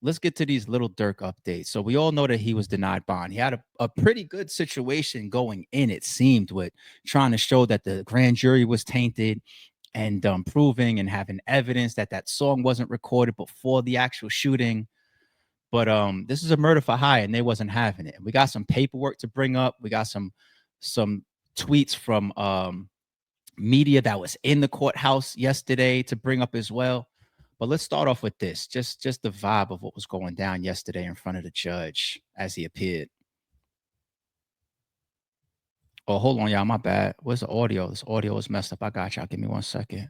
let's get to these Little Durk updates. So we all know that he was denied bond. He had a pretty good situation going in, it seemed, with trying to show that the grand jury was tainted and proving and having evidence that that song wasn't recorded before the actual shooting. But this is a murder for hire, and they wasn't having it. We got some paperwork to bring up. We got some tweets from media that was in the courthouse yesterday to bring up as well. But let's start off with this, just the vibe of what was going down yesterday in front of the judge as he appeared. Oh, hold on, y'all. My bad. Where's the audio? This audio is messed up. I got y'all. Give me 1 second.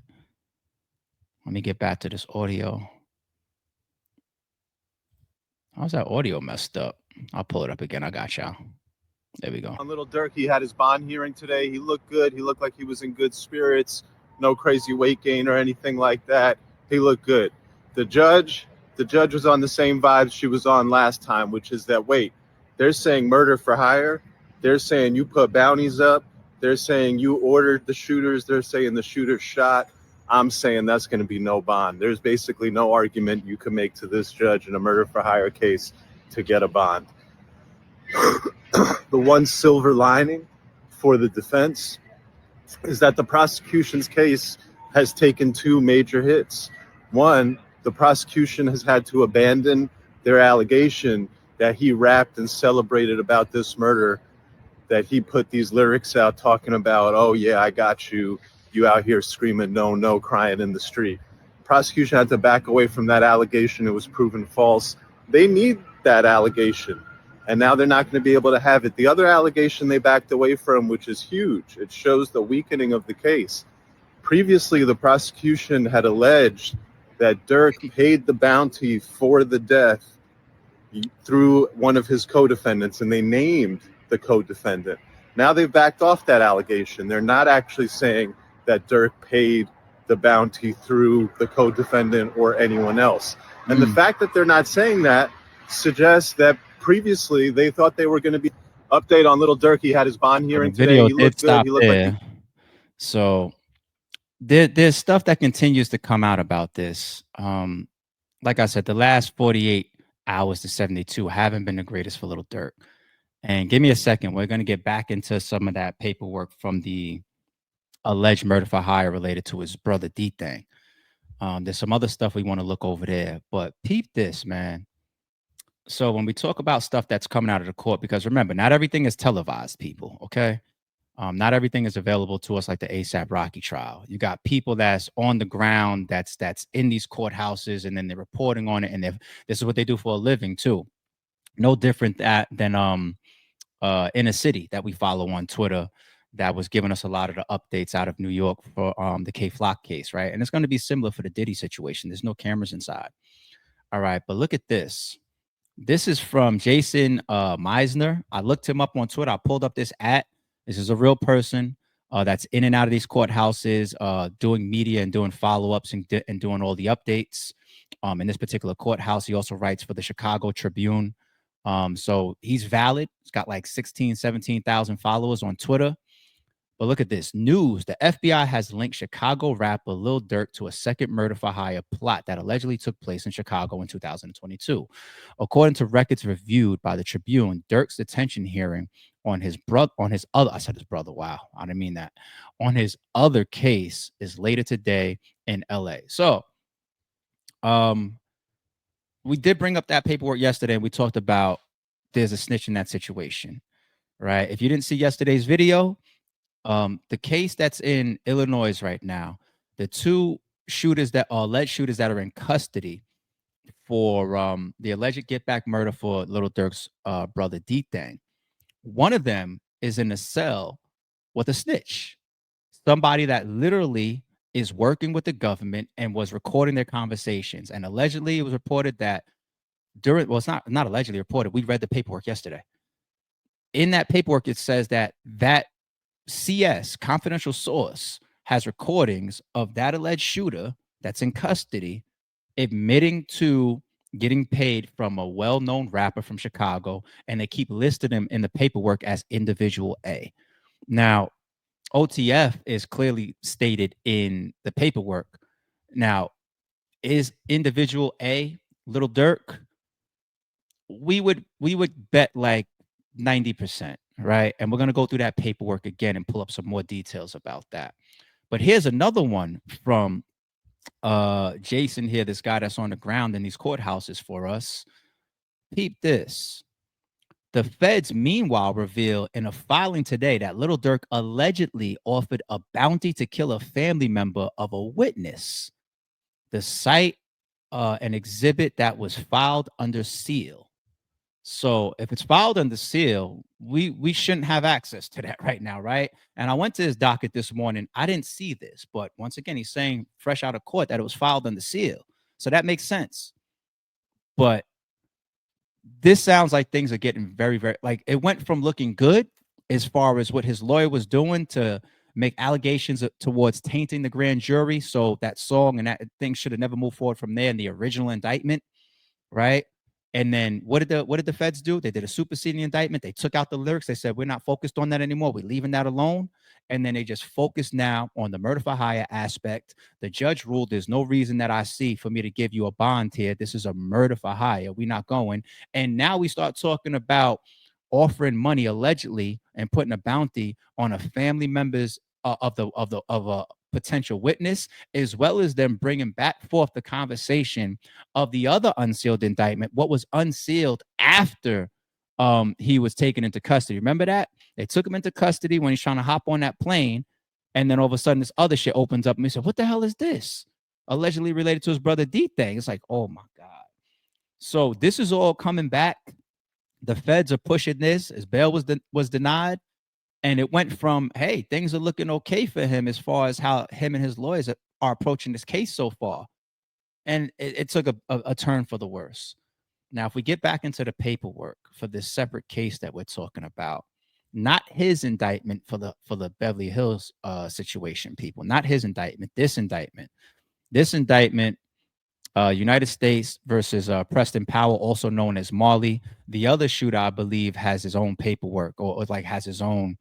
Let me get back to this audio. How's that audio messed up? I'll pull it up again. I got y'all. There we go. On Lil Durk, he had his bond hearing today. He looked good. He looked like he was in good spirits. No crazy weight gain or anything like that. He looked good. The judge was on the same vibes she was on last time, which is that, wait, they're saying murder for hire. They're saying you put bounties up. They're saying you ordered the shooters. They're saying the shooters shot. I'm saying that's going to be no bond. There's basically no argument you can make to this judge in a murder for hire case to get a bond. The one silver lining for the defense is that the prosecution's case has taken two major hits. One, the prosecution has had to abandon their allegation that he rapped and celebrated about this murder, that he put these lyrics out talking about, oh yeah, I got you, you out here screaming no, no, crying in the street. The prosecution had to back away from that allegation. It was proven false. They need that allegation, and now they're not going to be able to have it. The other allegation they backed away from, which is huge, it shows the weakening of the case. Previously, the prosecution had alleged that Durk paid the bounty for the death through one of his co-defendants, and they named the co-defendant. Now they've backed off that allegation. They're not actually saying that Durk paid the bounty through the co-defendant or anyone else. And the fact that they're not saying that suggests that previously they thought they were going to be. Update on Lil Durk. He had his bond hearing today. He looked good. He looked there. Like so there's stuff that continues to come out about this. Like I said, the last 48 hours to 72 haven't been the greatest for Lil Durk. And give me a second. We're going to get back into some of that paperwork from the alleged murder for hire related to his brother D thing. There's some other stuff we want to look over there, but peep this, man. So when we talk about stuff that's coming out of the court, because remember, not everything is televised, people, okay? Not everything is available to us like the ASAP Rocky trial. You got people that's on the ground, that's in these courthouses, and then they're reporting on it, and this is what they do for a living too. No different than Inner City that we follow on Twitter, that was giving us a lot of the updates out of New York for the K Flock case, right? And it's going to be similar for the Diddy situation. There's no cameras inside. All right, but look at this. This is from Jason Meisner. I looked him up on Twitter. I pulled up this @ This is a real person that's in and out of these courthouses, doing media and doing follow-ups and doing all the updates. In this particular courthouse, he also writes for the Chicago Tribune. So he's valid. He's got like 16, 17,000 followers on Twitter. But look at this news. The FBI has linked Chicago rapper Lil Durk to a second murder for hire plot that allegedly took place in Chicago in 2022. According to records reviewed by the Tribune, Durk's detention hearing on his other, wow, I didn't mean that, on his other case is later today in LA. So, we did bring up that paperwork yesterday, and we talked about there's a snitch in that situation, right? If you didn't see yesterday's video, the case that's in Illinois right now, the two shooters that are alleged shooters that are in custody for the alleged get back murder for Lil Durk's brother D Thang, one of them is in a cell with a snitch, somebody that literally is working with the government and was recording their conversations. And allegedly, it was reported that it's not allegedly reported. We read the paperwork yesterday. In that paperwork, it says that CS, confidential source, has recordings of that alleged shooter that's in custody admitting to getting paid from a well-known rapper from Chicago, and they keep listing him in the paperwork as individual A. Now, OTF is clearly stated in the paperwork. Now, is individual A Lil Durk? we would bet like 90%, right? And we're gonna go through that paperwork again and pull up some more details about that. But here's another one from Jason here, this guy that's on the ground in these courthouses for us. Peep this. The feds, meanwhile, reveal in a filing today that Little Durk allegedly offered a bounty to kill a family member of a witness. The site, an exhibit that was filed under seal. So if it's filed under seal, we shouldn't have access to that right now, right? And I went to his docket this morning. I didn't see this, but once again, he's saying fresh out of court that it was filed under seal. So that makes sense. But this sounds like things are getting very, very like it went from looking good as far as what his lawyer was doing to make allegations towards tainting the grand jury. So that song and that thing should have never moved forward from there in the original indictment, right? And then what did the feds do? They did a superseding indictment. They took out the lyrics. They said we're not focused on that anymore. We're leaving that alone. And then they just focus now on the murder for hire aspect. The judge ruled there's no reason that I see for me to give you a bond here. This is a murder for hire. We're not going. And now we start talking about offering money allegedly and putting a bounty on a family member's of a potential witness, as well as them bringing back forth the conversation of the other unsealed indictment, what was unsealed after he was taken into custody. Remember that? They took him into custody when he's trying to hop on that plane. And then all of a sudden, this other shit opens up and he said, what the hell is this? Allegedly related to his brother D thing. It's like, oh my God. So this is all coming back. The feds are pushing this as bail was denied. And it went from, hey, things are looking okay for him as far as how him and his lawyers are approaching this case so far. And it took a turn for the worse. Now, if we get back into the paperwork for this separate case that we're talking about, not his indictment for the Beverly Hills situation, people, not his indictment, this indictment, United States versus Preston Powell, also known as Marley. The other shooter, I believe, has his own paperwork or like has his own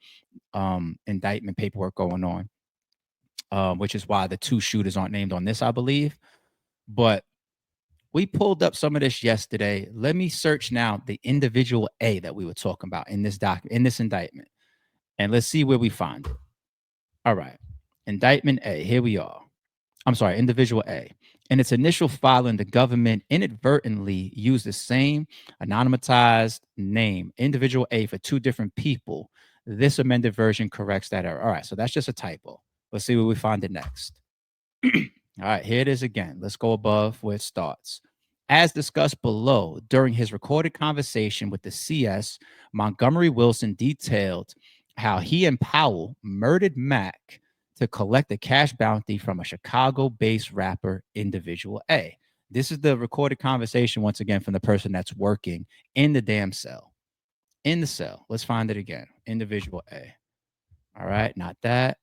indictment paperwork going on, which is why the two shooters aren't named on this, I believe. But we pulled up some of this yesterday. Let me search now the individual A that we were talking about in this in this indictment, and let's see where we find it. All right, indictment A. Here we are. I'm sorry, individual A. In its initial filing, the government inadvertently used the same anonymized name, individual A, for two different people. This amended version corrects that error. All right, so that's just a typo. Let's see where we find it next. All right, here it is again. Let's go above where it starts. As discussed below, during his recorded conversation with the CS, Montgomery Wilson detailed how he and Powell murdered Mac to collect a cash bounty from a Chicago-based rapper, Individual A. This is the recorded conversation, once again, from the person that's working in the damn cell. In the cell. Let's find it again. Individual A. All right, not that.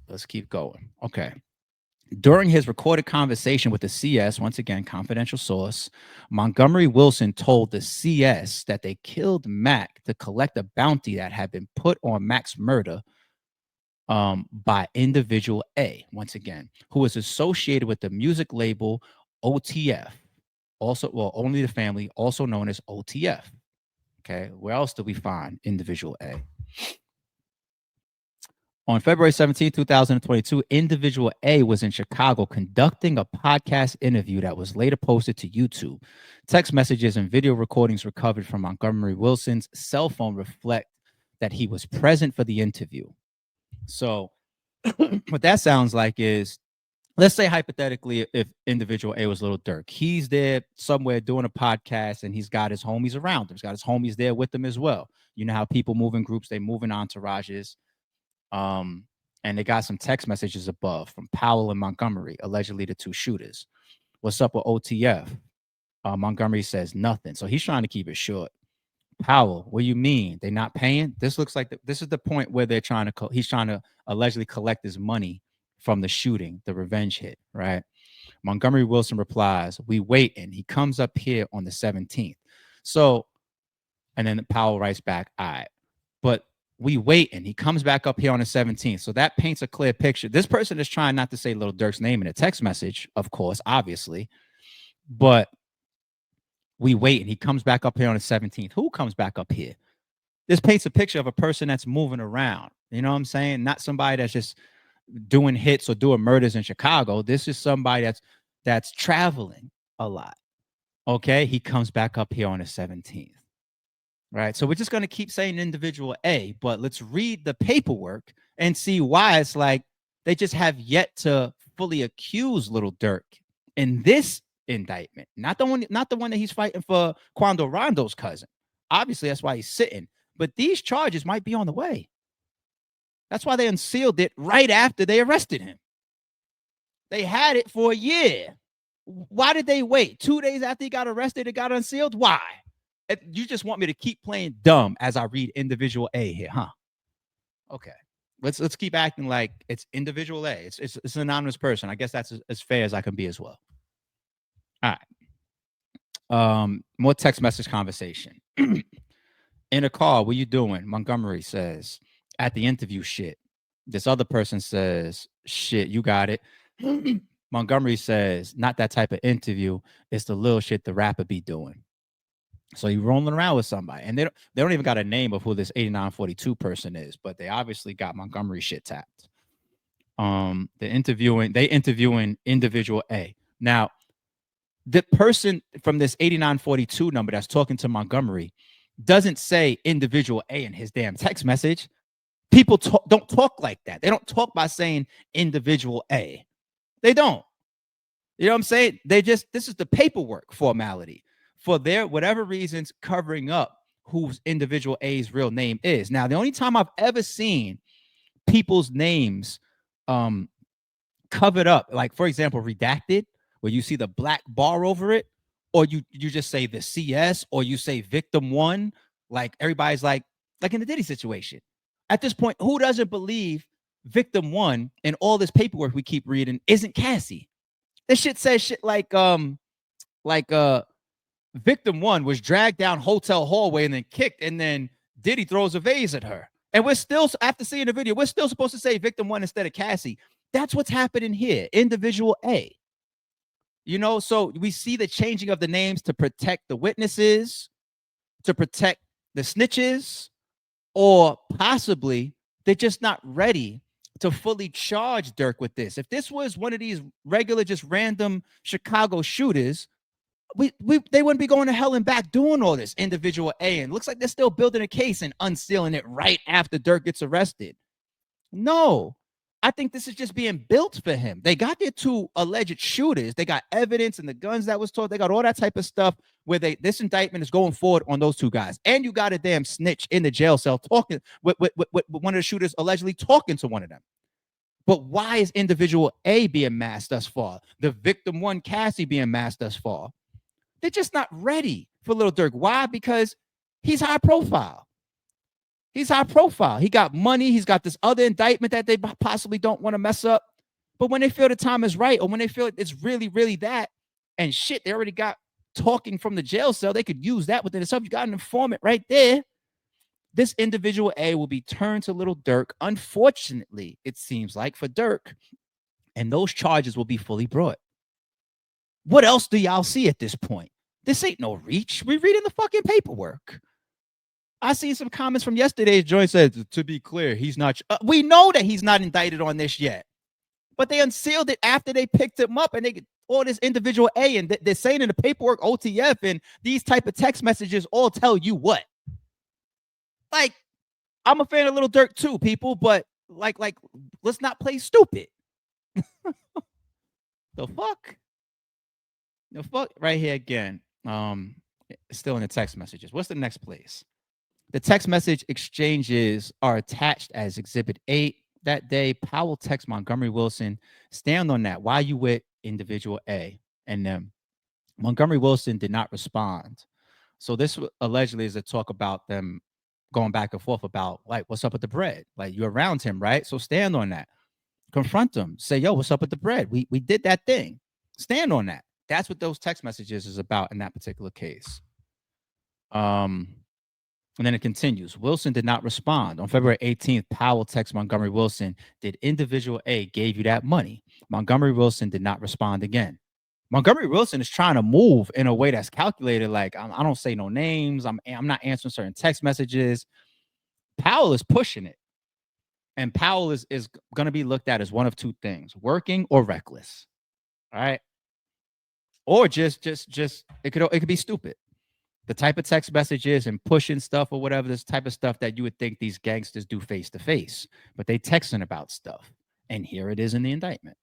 Let's keep going. Okay. During his recorded conversation with the CS, once again, confidential source, Montgomery Wilson told the CS that they killed Mac to collect a bounty that had been put on Mac's murder by Individual A, once again, who was associated with the music label OTF, also, well, Only the Family, also known as OTF. Okay, where else do we find Individual A? On February 17, 2022, Individual A was in Chicago conducting a podcast interview that was later posted to YouTube. Text messages and video recordings recovered from Montgomery Wilson's cell phone reflect that he was present for the interview. So what that sounds like is, let's say hypothetically, if Individual A was Lil Durk, he's there somewhere doing a podcast and he's got his homies around him. He's got his homies there with him as well. You know how people move in groups, they move in entourages. And they got some text messages above from Powell and Montgomery, allegedly the two shooters. What's up with OTF? Montgomery says nothing. So he's trying to keep it short. Powell, what do you mean? They're not paying? This looks like this is the point where they're trying to, he's trying to allegedly collect his money from the shooting, the revenge hit, right? Montgomery Wilson replies, we waiting. He comes up here on the 17th. So, and then Powell writes back, all right. But we waiting. He comes back up here on the 17th. So that paints a clear picture. This person is trying not to say Lil Durk's name in a text message, of course, obviously. But We wait, and he comes back up here on the 17th. Who comes back up here? This paints a picture of a person that's moving around. You know what I'm saying? Not somebody that's just doing hits or doing murders in Chicago. This is somebody that's traveling a lot. Okay, he comes back up here on the 17th. Right. So we're just going to keep saying individual A, but let's read the paperwork and see why it's like they just have yet to fully accuse Little Durk in this indictment. Not the one that he's fighting for Quando Rondo's cousin. Obviously, that's why he's sitting. But these charges might be on the way. That's why they unsealed it right after they arrested him. They had it for a year. Why did they wait? 2 days after he got arrested, it got unsealed? Why? You just want me to keep playing dumb as I read individual A here, huh? Okay. Let's keep acting like it's individual A. It's an anonymous person. I guess that's as fair as I can be as well. All right. More text message conversation. In a car, what you doing? Montgomery says, at the interview, shit. This other person says, shit, you got it. Montgomery says, not that type of interview. It's the little shit the rapper be doing. So you're rolling around with somebody, and they don't even got a name of who this 8942 person is, but they obviously got Montgomery shit tapped. They interviewing individual A. Now, the person from this 8942 number that's talking to Montgomery doesn't say individual A in his damn text message. People don't talk like that. They don't talk by saying individual A. They don't. You know what I'm saying? This is the paperwork formality for their whatever reasons covering up whose individual A's real name is. Now, the only time I've ever seen people's names covered up, like for example, redacted, where you see the black bar over it, or you just say the CS, or you say victim one, like everybody's like in the Diddy situation. At this point, who doesn't believe victim one and all this paperwork we keep reading isn't Cassie? This shit says shit like victim one was dragged down hotel hallway and then kicked, and then Diddy throws a vase at her. And we're still, after seeing the video, we're still supposed to say victim one instead of Cassie. That's what's happening here. Individual A. You know, so we see the changing of the names to protect the witnesses, to protect the snitches, or possibly they're just not ready to fully charge Durk with this. If this was one of these regular, just random Chicago shooters, they wouldn't be going to hell and back doing all this individual A. And it looks like they're still building a case and unsealing it right after Durk gets arrested. No, I think this is just being built for him. They got their two alleged shooters. They got evidence and the guns that was told. They got all that type of stuff where this indictment is going forward on those two guys. And you got a damn snitch in the jail cell talking with one of the shooters allegedly talking to one of them. But why is individual A being masked thus far? The victim one, Cassie, being masked thus far? They're just not ready for Lil Durk. Why? Because he's high profile. He's high profile. He got money. He's got this other indictment that they possibly don't want to mess up. But when they feel the time is right, or when they feel it's really, really that, and shit, they already got talking from the jail cell, they could use that within itself. You got an informant right there. This individual A will be turned to Lil Durk. Unfortunately, it seems like for Durk, and those charges will be fully brought. What else do y'all see at this point? This ain't no reach. We're reading the fucking paperwork. I seen some comments from yesterday's joint said, to be clear, he's not. We know that he's not indicted on this yet, but they unsealed it after they picked him up, and they all this individual A, and they're saying in the paperwork OTF, and these type of text messages all tell you what. Like, I'm a fan of Lil Durk too, people, but like, let's not play stupid. The fuck? The fuck right here again. Still in the text messages. What's the next place? The text message exchanges are attached as Exhibit 8. That day, Powell texts Montgomery Wilson, stand on that. Why you with individual A? And them. Montgomery Wilson did not respond. So this allegedly is a talk about them going back and forth about, like, what's up with the bread? Like, you're around him, right? So stand on that. Confront him. Say, yo, what's up with the bread? We did that thing. Stand on that. That's what those text messages is about in that particular case. And then it continues. Wilson did not respond. On February 18th, Powell texts Montgomery Wilson, did individual A gave you that money? Montgomery Wilson did not respond again. Montgomery Wilson is trying to move in a way that's calculated. Like, I don't say no names. I'm not answering certain text messages. Powell is pushing it, and Powell is going to be looked at as one of two things: working or reckless. All right, or just it could be stupid. The type of text messages and pushing stuff or whatever, this type of stuff that you would think these gangsters do face to face, but they texting about stuff. And here it is in the indictment.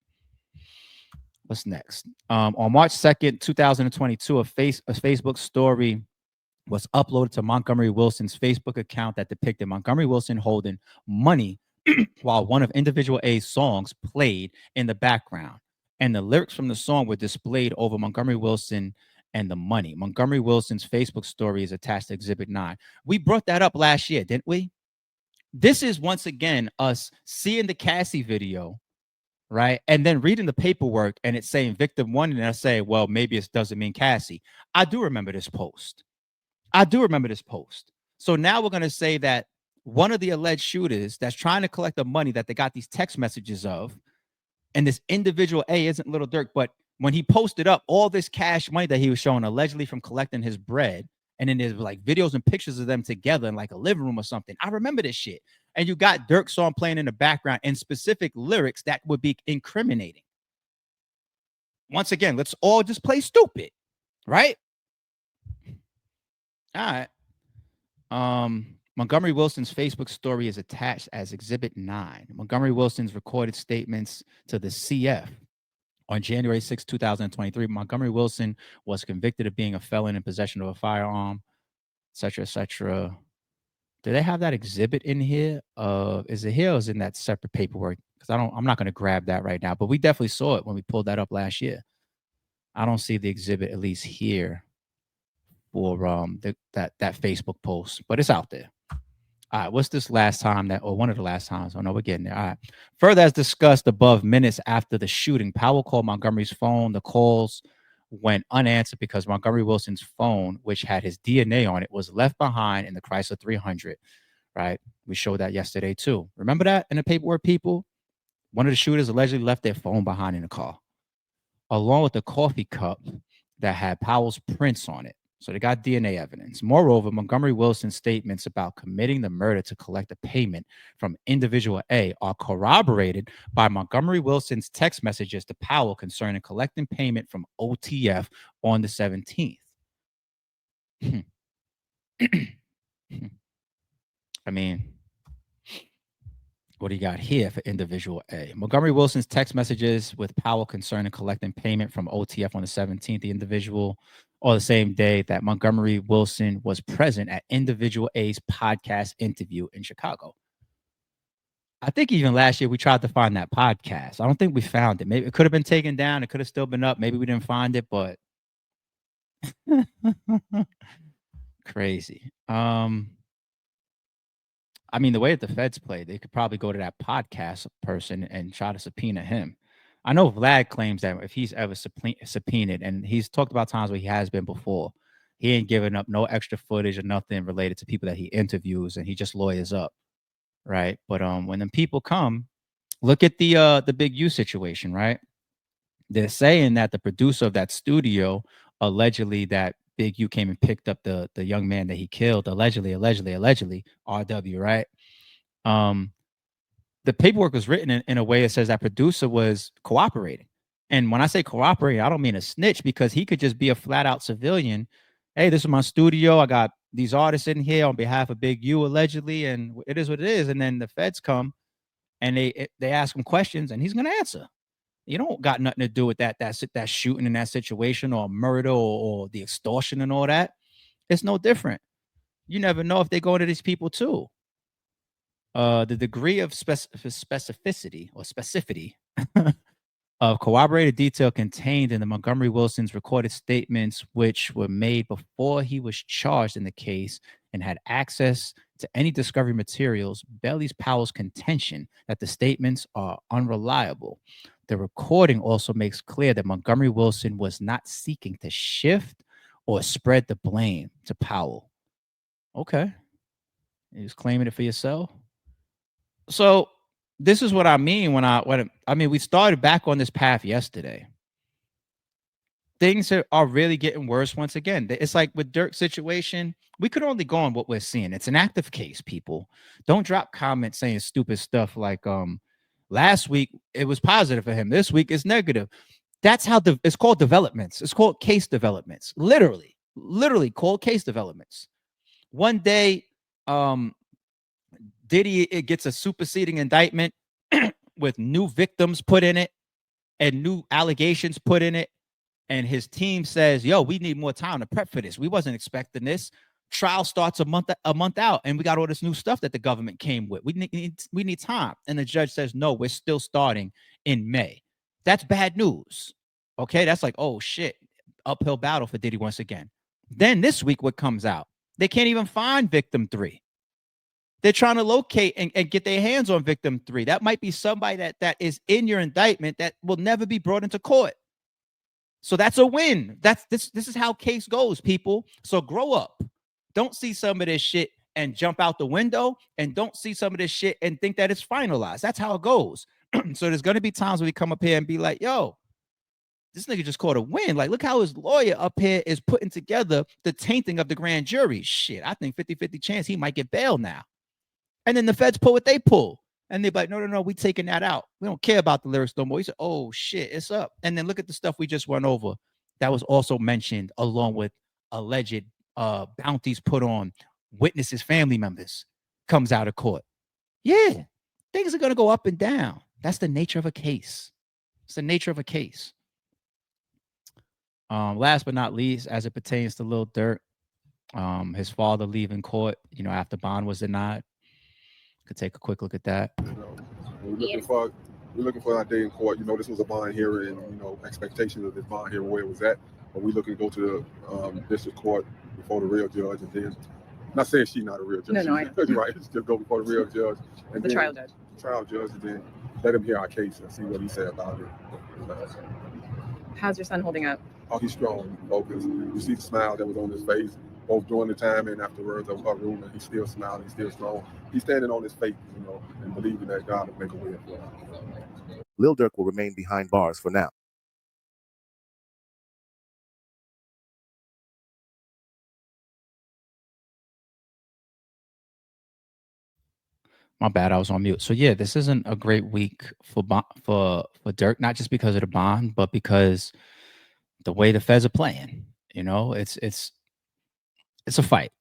What's next? On March 2nd, 2022, a Facebook story was uploaded to Montgomery Wilson's Facebook account that depicted Montgomery Wilson holding money while one of Individual A's songs played in the background. And the lyrics from the song were displayed over Montgomery Wilson and the money. Montgomery Wilson's Facebook story is attached to Exhibit 9. We brought that up last year, didn't we? This is once again us seeing the Cassie video, right? And then reading the paperwork and it's saying victim one. And I say, well, maybe it doesn't mean Cassie. I do remember this post. So now we're going to say that one of the alleged shooters that's trying to collect the money that they got these text messages of, and this individual A isn't Lil Durk, but when he posted up all this cash money that he was showing allegedly from collecting his bread, and then there's like videos and pictures of them together in like a living room or something. I remember this shit. And you got Durk's song playing in the background and specific lyrics that would be incriminating. Once again, let's all just play stupid, right? All right. Montgomery Wilson's Facebook story is attached as Exhibit 9. Montgomery Wilson's recorded statements to the CF. On January 6, 2023, Montgomery Wilson was convicted of being a felon in possession of a firearm, etc., etc. Do they have that exhibit in here? Is it here or is it in that separate paperwork? Because I'm not going to grab that right now, but we definitely saw it when we pulled that up last year. I don't see the exhibit, at least here, for that Facebook post, but it's out there. All right, what's this last time that, or one of the last times? Oh no, we're getting there. All right. Further, as discussed above, minutes after the shooting, Powell called Montgomery's phone. The calls went unanswered because Montgomery Wilson's phone, which had his DNA on it, was left behind in the Chrysler 300. Right? We showed that yesterday too. Remember that in the paperwork, people? One of the shooters allegedly left their phone behind in the car, along with a coffee cup that had Powell's prints on it. So they got DNA evidence. Moreover, Montgomery Wilson's statements about committing the murder to collect a payment from Individual A are corroborated by Montgomery Wilson's text messages to Powell concerning collecting payment from OTF on the 17th. I mean, what do you got here for Individual A? Montgomery Wilson's text messages with Powell concerning collecting payment from OTF on the 17th. The individual, or the same day that Montgomery Wilson was present at Individual A's podcast interview in Chicago. I think even last year we tried to find that podcast. I don't think we found it. Maybe it could have been taken down. It could have still been up. Maybe we didn't find it, but crazy. I mean, the way that the feds play, they could probably go to that podcast person and try to subpoena him. I know Vlad claims that if he's ever subpoenaed, and he's talked about times where he has been before, he ain't giving up no extra footage or nothing related to people that he interviews, and he just lawyers up, right? But when the people come, look at the Big U situation, right? They're saying that the producer of that studio, allegedly, that Big U came and picked up the young man that he killed, allegedly, RW, right? The paperwork was written in a way that says that producer was cooperating. And when I say cooperating, I don't mean a snitch, because he could just be a flat out civilian. Hey, this is my studio. I got these artists in here on behalf of Big U, allegedly, and it is what it is. And then the feds come and they ask him questions, and he's going to answer. You don't got nothing to do with that shooting in that situation, or murder, or the extortion and all that. It's no different. You never know if they go into these people too. The degree of specificity of corroborated detail contained in the Montgomery Wilson's recorded statements, which were made before he was charged in the case and had access to any discovery materials, belies Powell's contention that the statements are unreliable. The recording also makes clear that Montgomery Wilson was not seeking to shift or spread the blame to Powell. Okay. You just claiming it for yourself. So this is what I mean when we started back on this path yesterday. things are really getting worse once again. It's like with Dirk's situation, we could only go on what we're seeing. It's an active case, people. Don't drop comments saying stupid stuff like last week it was positive for him. This week it's negative. That's how it's called developments. It's called case developments. Literally called case developments. One day, Diddy it gets a superseding indictment with new victims put in it and new allegations put in it. And his team says, "Yo, we need more time to prep for this. We wasn't expecting this. Trial starts a month out, and we got all this new stuff that the government came with. We need time." And the judge says, "No, we're still starting in May." That's bad news. Okay, that's like, oh shit, uphill battle for Diddy once again. Then this week, what comes out? They can't even find victim 3. They're trying to locate and get their hands on victim 3. That might be somebody that is in your indictment that will never be brought into court. So that's a win. This is how case goes, people. So grow up. Don't see some of this shit and jump out the window, and don't see some of this shit and think that it's finalized. That's how it goes. So there's going to be times when we come up here and be like, yo, this nigga just caught a win. Like, look how his lawyer up here is putting together the tainting of the grand jury. Shit, I think 50-50 chance he might get bail now. And then the feds pull what they pull. And they're like, no, we taking that out. We don't care about the lyrics no more. He said, oh shit, it's up. And then look at the stuff we just went over. That was also mentioned along with alleged bounties put on witnesses, family members, comes out of court. Yeah, things are going to go up and down. That's the nature of a case. It's the nature of a case. Last but not least, as it pertains to Lil Durk, his father leaving court, after bond was denied. Could take a quick look at that. We're looking for our day in court. This was a bond hearing, expectations of this bond hearing where it was at. But we're looking to go to the district court before the real judge, and then, not saying she's not a real judge. No, I know. Right, just go before the real judge. And the trial judge. Trial judge, and then let him hear our case and see what he said about it. How's your son holding up? Oh, he's strong, focused. You see the smile that was on his face, both during the time and afterwards of her room, and he's still smiling, he's still strong. He's standing on his faith, and believing that God will make a way for him. Lil Durk will remain behind bars for now. My bad, I was on mute. So yeah, this isn't a great week for Durk, not just because of the bond, but because the way the feds are playing. It's a fight.